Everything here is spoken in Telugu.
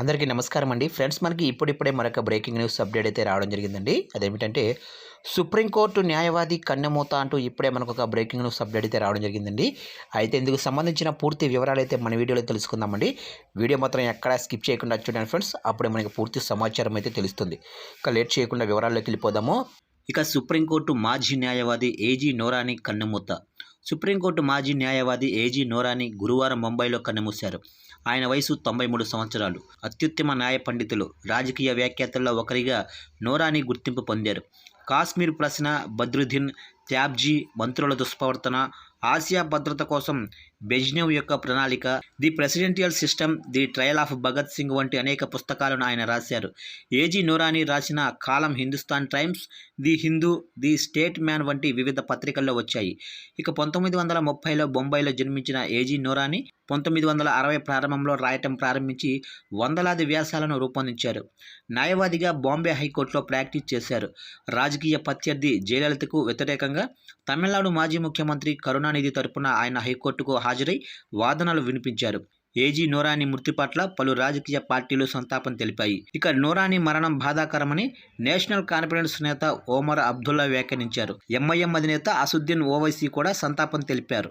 అందరికీ నమస్కారం అండి. ఫ్రెండ్స్, మనకి ఇప్పుడిప్పుడే మరొక బ్రేకింగ్ న్యూస్ అప్డేట్ అయితే రావడం జరిగిందండి. అదేమిటంటే సుప్రీంకోర్టు న్యాయవాది కన్నెమూత అంటూ ఇప్పుడే మనకొక బ్రేకింగ్ న్యూస్ అప్డేట్ అయితే రావడం జరిగిందండి. అయితే ఇందుకు సంబంధించిన పూర్తి వివరాలైతే మన వీడియోలో తెలుసుకుందామండి. వీడియో మాత్రం ఎక్కడా స్కిప్ చేయకుండా చూడండి ఫ్రెండ్స్. అప్పుడే మనకి పూర్తి సమాచారం అయితే తెలుస్తుంది. ఇక లేట్ చేయకుండా వివరాల్లోకి వెళ్ళిపోదాము. ఇక సుప్రీంకోర్టు మాజీ న్యాయవాది ఏజీ నోరాని కన్నుమూత. సుప్రీంకోర్టు మాజీ న్యాయవాది ఏజీ నోరాని గురువారం ముంబైలో కన్నుమూశారు. ఆయన వయసు 93 సంవత్సరాలు. అత్యుత్తమ న్యాయ పండితులు, రాజకీయ వ్యాఖ్యాతల్లో ఒకరిగా నోరాని గుర్తింపు పొందారు. కాశ్మీర్ ప్రశ్న, బద్రుద్దీన్ త్యాబ్జీ మంత్రుల దుష్ప్రవర్తన, ఆసియా భద్రత కోసం బెజ్నెవ్ యొక్క ప్రణాళిక, the presidential system, the trial of Bhagat Singh వంటి అనేక పుస్తకాలను ఆయన రాశారు. ఏజీ నోరాని రాసిన కాలం Hindustan Times, the Hindu, the Statesman వంటి వివిధ పత్రికల్లో వచ్చాయి. ఇక 1930లో బొంబాయిలో జన్మించిన ఏజీ నోరాని 1960 ప్రారంభంలో రాయటం ప్రారంభించి వందలాది వ్యాసాలను రూపొందించారు. న్యాయవాదిగా బాంబే హైకోర్టులో ప్రాక్టీస్ చేశారు. రాజకీయ ప్రత్యర్థి జయలలితకు వ్యతిరేకంగా తమిళనాడు మాజీ ముఖ్యమంత్రి కరుణానిధి తరపున ఆయన హైకోర్టుకు హాజరై వాదనలు వినిపించారు. ఏజీ నోరాని మృతి పట్ల పలు రాజకీయ పార్టీలు సంతాపం తెలిపాయి. ఇక నోరాని మరణం బాధాకరమని నేషనల్ కాన్ఫరెన్స్ నేత ఓమర్ అబ్దుల్లా వ్యాఖ్యానించారు. ఎంఐఎం అధినేత అసదుద్దీన్ ఓవైసీ కూడా సంతాపం తెలిపారు.